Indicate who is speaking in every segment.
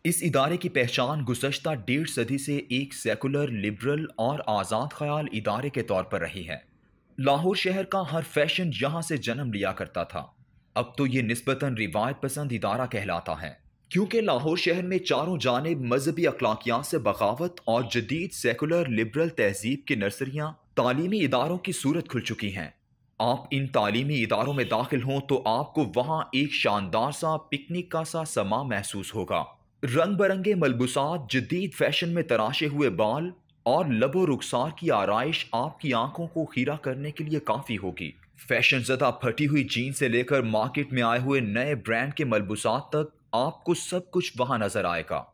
Speaker 1: इस इदारे की पहचान गुज़श्ता 1.5 सदी से एक सेकुलर, लिबरल और आज़ाद ख़याल इदारे के तौर पर रही है। लाहौर शहर का हर फैशन यहाँ से जन्म लिया करता था। अब तो ये निस्बतन रिवायत पसंद इदारा कहलाता है, क्योंकि लाहौर शहर में चारों जानिब मजहबी अखलाकियात से बगावत और जदीद सेकुलर लिबरल तहजीब की नर्सरियाँ तालीमी इदारों की सूरत खुल चुकी हैं। आप इन तालीमी इदारों में दाखिल हों तो आपको वहाँ एक शानदार सा पिकनिक का सा समा महसूस होगा। रंग बरंगे मलबूसात, जदीद फैशन में तराशे हुए बाल और लबो रुखसार की आराइश आपकी आंखों को खीरा करने के लिए काफ़ी होगी। फैशन ज़दा फटी हुई जीन से लेकर मार्केट में आए हुए नए ब्रांड के मलबूसात तक आपको सब कुछ वहाँ नज़र आएगा।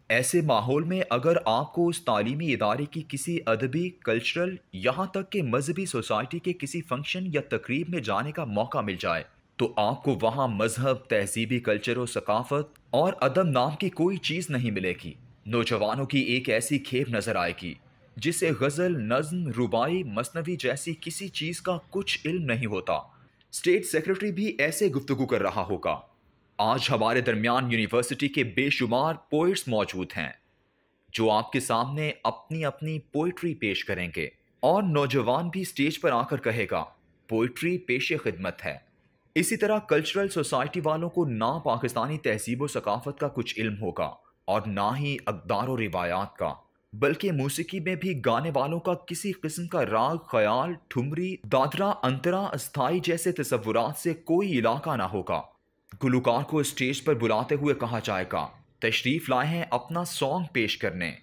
Speaker 1: ऐसे माहौल में अगर आपको उस तालीमी इदारे की किसी अदबी, कल्चरल, यहाँ तक कि मजहबी सोसाइटी के किसी फंक्शन या तकरीब में जाने का मौका मिल जाए, तो आपको वहाँ मजहब, तहजीबी कल्चर और सकाफत और अदब नाम की कोई चीज़ नहीं मिलेगी। नौजवानों की एक ऐसी खेप नज़र आएगी जिसे गज़ल, नज़्म, रुबाई, मसनवी जैसी किसी चीज़ का कुछ इल्म नहीं होता। स्टेट सेक्रेटरी भी ऐसे गुफ्तगू कर रहा होगा। आज हमारे दरमियान यूनिवर्सिटी के बेशुमार पोइट्स मौजूद हैं जो आपके सामने अपनी अपनी पोइट्री पेश करेंगे, और नौजवान भी स्टेज पर आकर कहेगा, पोइट्री पेशे खिदमत है। इसी तरह कल्चरल सोसाइटी वालों को ना पाकिस्तानी तहजीब व सकाफत का कुछ इल्म होगा और ना ही अक़दार व रिवायात का, बल्कि मौसीकी में भी गाने वालों का किसी किस्म का राग, ख्याल, ठुमरी, दादरा, अंतरा, अस्थाई जैसे तसव्वुरात से कोई इलाका ना होगा। गुलकार को स्टेज पर बुलाते हुए कहा जाएगा, तशरीफ लाए हैं अपना सॉन्ग पेश करने।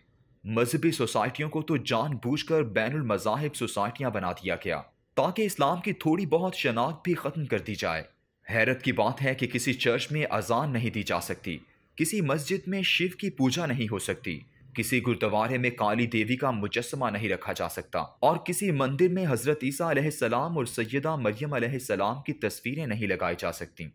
Speaker 1: मजहबी सोसाइटियों को तो जानबूझकर बैनुल मज़ाहिब सोसाइटियां बना दिया गया ताकि इस्लाम की थोड़ी बहुत शनाख्त भी ख़त्म कर दी जाए। हैरत की बात है कि किसी चर्च में अजान नहीं दी जा सकती, किसी मस्जिद में शिव की पूजा नहीं हो सकती, किसी गुरुद्वारे में काली देवी का मुजस्समा नहीं रखा जा सकता और किसी मंदिर में हज़रत ईसा अलैहिस्सलाम और सैयदा मरियम अलैहिस्सलाम की तस्वीरें नहीं लगाई जा सकती।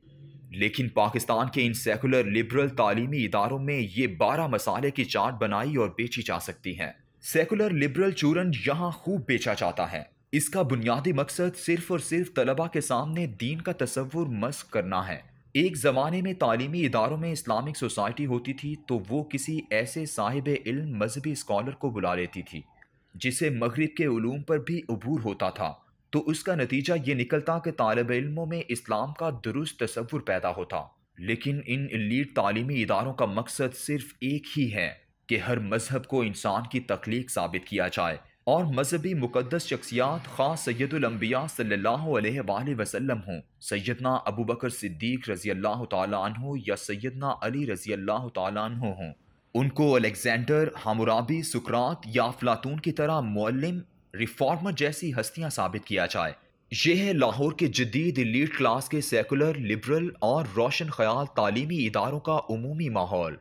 Speaker 1: लेकिन पाकिस्तान के इन सेकुलर लिबरल तालीमी इदारों में ये 12 मसाले की चाट बनाई और बेची जा सकती हैं। सेकुलर लिबरल चूरन यहाँ खूब बेचा जाता है। इसका बुनियादी मकसद सिर्फ और सिर्फ तलबा के सामने दीन का तसव्वुर मस्क करना है। एक ज़माने में तालीमी इदारों में इस्लामिक सोसाइटी होती थी तो वो किसी ऐसे साहिब इल्म मजहबी स्कॉलर को बुला लेती थी जिसे मगरिब के उलूम पर भी उबूर होता था, तो उसका नतीजा ये निकलता कि तालिब इल्मों में इस्लाम का दुरुस्त तसव्वुर पैदा होता। लेकिन इन एलीट तालीमी इदारों का मकसद सिर्फ एक ही है कि हर मजहब को इंसान की तख्लीक साबित किया जाए और मजहबी मुकद्दस शख्सियात खास सैयदुल अंबिया सल्लल्लाहु अलैहि वसल्लम हों, सैयदना अबू बकर सिद्दीक रज़ी अल्लाह तआला अन्हु या सैयदना अली रज़ी अल्लाह तआला अन्हु हों, उनको अलेक्जेंडर, हम्मुराबी, सुकरात या अफलातून की तरह मुअल्लिम, रिफॉर्मर जैसी हस्तियां साबित किया जाए। यह है लाहौर के जदीद एलीट क्लास के सेकुलर, लिबरल और रोशन ख्याल तालीमी इदारों का उमूमी माहौल।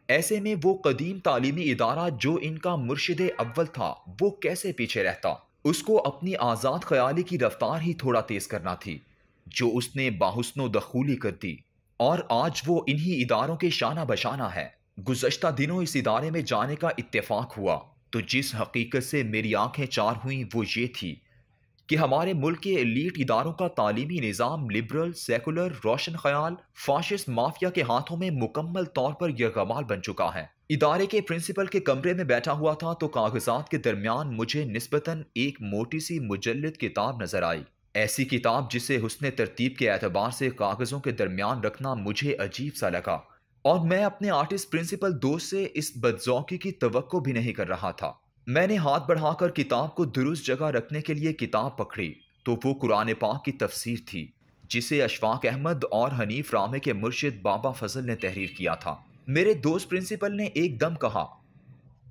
Speaker 1: ऐसे में वो कदीम तालीमी इदारा जो इनका मुर्शिद अव्वल था, वो कैसे पीछे रहता? उसको अपनी आज़ाद ख्याली की रफ्तार ही थोड़ा तेज करना थी, जो उसने बाहुस्नो दखूली कर दी, और आज वो इन्हीं इदारों के शाना बशाना है। गुज़श्ता दिनों इस इदारे में जाने का इत्तेफाक हुआ तो जिस हकीकत से मेरी आंखें चार हुईं वो ये थी कि हमारे मुल्क के एलीट इदारों का तालीमी निज़ाम लिबरल, सेकुलर, रोशन ख्याल, फाशिस्ट माफिया के हाथों में मुकम्मल तौर पर यरगमाल बन चुका है। इदारे के प्रिंसिपल के कमरे में बैठा हुआ था तो कागजात के दरमियान मुझे निस्बतन एक मोटी सी मुजल्लद किताब नजर आई। ऐसी किताब जिसे हुस्न तरतीब के एतबार से कागजों के दरमियान रखना मुझे अजीब सा लगा, और मैं अपने आर्टिस्ट प्रिंसिपल दोस्त से इस बदज़ौकी की तवक्को भी नहीं कर रहा था। मैंने हाथ बढ़ाकर किताब को दुरुस्त जगह रखने के लिए किताब पकड़ी तो वो कुरान पाक की तफसीर थी जिसे अशफाक अहमद और हनीफ रामे के मुर्शिद बाबा फजल ने तहरीर किया था। मेरे दोस्त प्रिंसिपल ने एकदम कहा,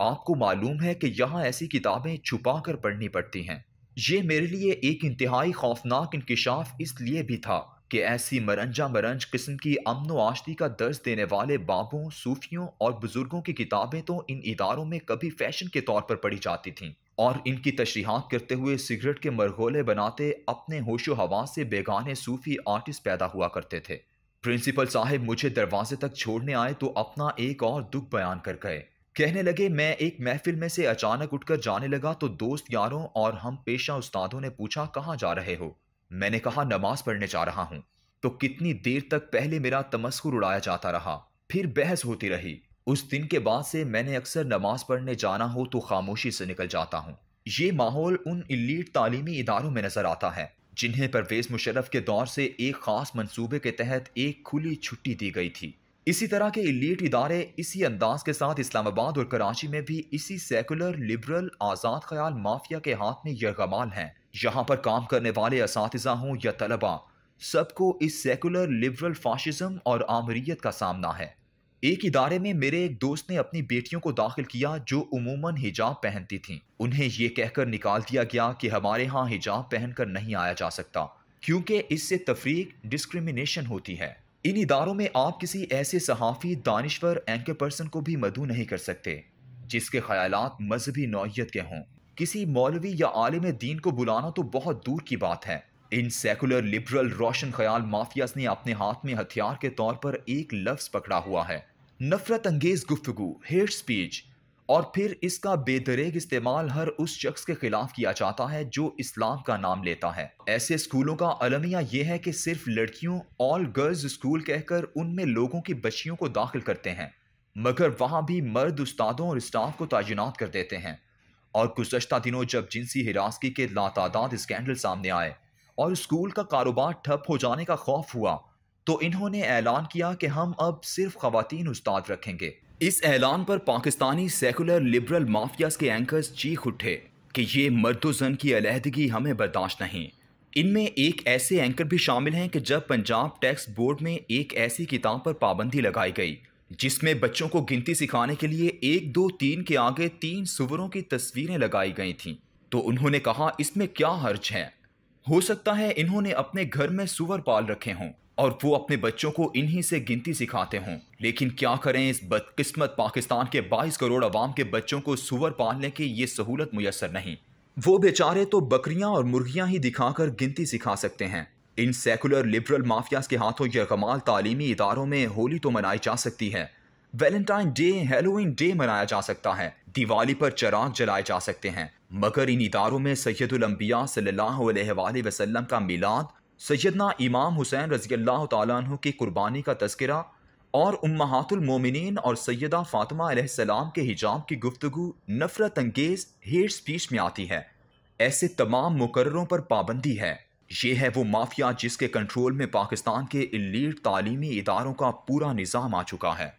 Speaker 1: आपको मालूम है कि यहाँ ऐसी किताबें छुपा कर पढ़नी पड़ती हैं। ये मेरे लिए एक इंतहाई खौफनाक इंकिशाफ इसलिए भी था कि ऐसी मरंजा मरंज किस्म की अमन व आश्ती का दर्ज देने वाले बाबों, सूफियों और बुजुर्गों की किताबें तो इन इदारों में कभी फैशन के तौर पर पढ़ी जाती थीं, और इनकी तशरीहात करते हुए सिगरेट के मरगोले बनाते अपने होशो हवास से बेगाने सूफी आर्टिस्ट पैदा हुआ करते थे। प्रिंसिपल साहब मुझे दरवाजे तक छोड़ने आए तो अपना एक और दुख बयान कर गए। कहने लगे, मैं एक महफिल में से अचानक उठकर जाने लगा तो दोस्त यारों और हम पेशा उस्तादों ने पूछा, कहाँ जा रहे हो? मैंने कहा, नमाज पढ़ने जा रहा हूं। तो कितनी देर तक पहले मेरा तमस्खुर उड़ाया जाता रहा, फिर बहस होती रही, उस दिन के बाद से मैंने अक्सर नमाज पढ़ने जाना हो तो खामोशी से निकल जाता हूँ। ये माहौल उन इलीट तालीमी इदारों में नजर आता है जिन्हें परवेज मुशर्रफ के दौर से एक खास मंसूबे के तहत एक खुली छुट्टी दी गई थी। इसी तरह के इलीट इदारे इसी अंदाज के साथ इस्लामाबाद और कराची में भी इसी सेकुलर लिबरल आज़ाद ख्याल माफिया के हाथ में यरगमाल हैं। यहाँ पर काम करने वाले असातिज़ा हों या तलबा, सबको इस सेकुलर लिबरल फाशिज्म और आमरीयत का सामना है। एक इदारे में मेरे एक दोस्त ने अपनी बेटियों को दाखिल किया जो उमूमन हिजाब पहनती थीं। उन्हें ये कहकर निकाल दिया गया कि हमारे यहाँ हिजाब पहनकर नहीं आया जा सकता क्योंकि इससे तफरीक डिस्क्रिमिनेशन होती है। इन इदारों में आप किसी ऐसे सहाफ़ी, दानिश्वर, एंकर पर्सन को भी मदऊ नहीं कर सकते जिसके ख्यालात मजहबी नौइयत के हों। किसी मौलवी या आलिम दीन को बुलाना तो बहुत दूर की बात है। इन सेकुलर लिबरल रोशन ख्याल माफियाज ने अपने हाथ में हथियार के तौर पर एक लफ्ज पकड़ा हुआ है, नफरत अंगेज गुफ्तगू, हेट स्पीच, और फिर इसका बेदरेग इस्तेमाल हर उस शख्स के खिलाफ किया जाता है जो इस्लाम का नाम लेता है। ऐसे स्कूलों का अलमिया यह है कि सिर्फ लड़कियों, ऑल गर्ल्स स्कूल कहकर उनमें लोगों की बच्चियों को दाखिल करते हैं, मगर वहां भी मर्द उस्तादों और स्टाफ को तैनात कर देते हैं। और गुज़श्ता दिनों जब जिनसी हिरासगी के लातादाद स्कैंडल सामने आए और स्कूल का कारोबार ठप हो जाने का खौफ हुआ तो इन्होंने ऐलान किया कि हम अब सिर्फ खवातीन उस्ताद रखेंगे। इस ऐलान पर पाकिस्तानी सेकुलर लिबरल माफियाज के एंकर्स चीख उठे कि ये मर्दो-ज़न की अलहदगी हमें बर्दाश्त नहीं। इनमें एक ऐसे एंकर भी शामिल हैं कि जब पंजाब टैक्स बोर्ड में एक ऐसी किताब पर पाबंदी लगाई गई जिसमें बच्चों को गिनती सिखाने के लिए 1, 2, 3 के आगे 3 सुवरों की तस्वीरें लगाई गई थीं, तो उन्होंने कहा इसमें क्या हर्ज है। हो सकता है इन्होंने अपने घर में सुवर पाल रखे हों और वो अपने बच्चों को इन्हीं से गिनती सिखाते हों, लेकिन क्या करें, इस बदकिस्मत पाकिस्तान के 22 करोड़ अवाम के बच्चों को सुवर पालने की ये सहूलत मुयस्सर नहीं। वो बेचारे तो बकरियां और मुर्गियां ही दिखाकर गिनती सिखा सकते हैं। इन सेकुलर लिबरल माफियाज के हाथों यह कमाल तालीमी इदारों में होली तो मनाई जा सकती है, वैलेंटाइन डे, हैलोवीन डे मनाया जा सकता है, दिवाली पर चिराग जलाए जा सकते हैं, मगर इन इदारों में सैयदुल अंबिया सल्लल्लाहु अलैहि वसल्लम का मिलाद, सैयदना इमाम हुसैन रज़ियल्लाहु तआला अन्हु की कुर्बानी का तज़किरा और उम्महातुल मोमिनीन और सैयदा फातिमा अलैहिस्सलाम के हिजाब की गुफ्तगू नफरत अंगेज हेट स्पीच में आती है। ऐसे तमाम मुकर्ररों पर पाबंदी है। ये है वो माफिया जिसके कंट्रोल में पाकिस्तान के इलीट तालीमी इदारों का पूरा निज़ाम आ चुका है।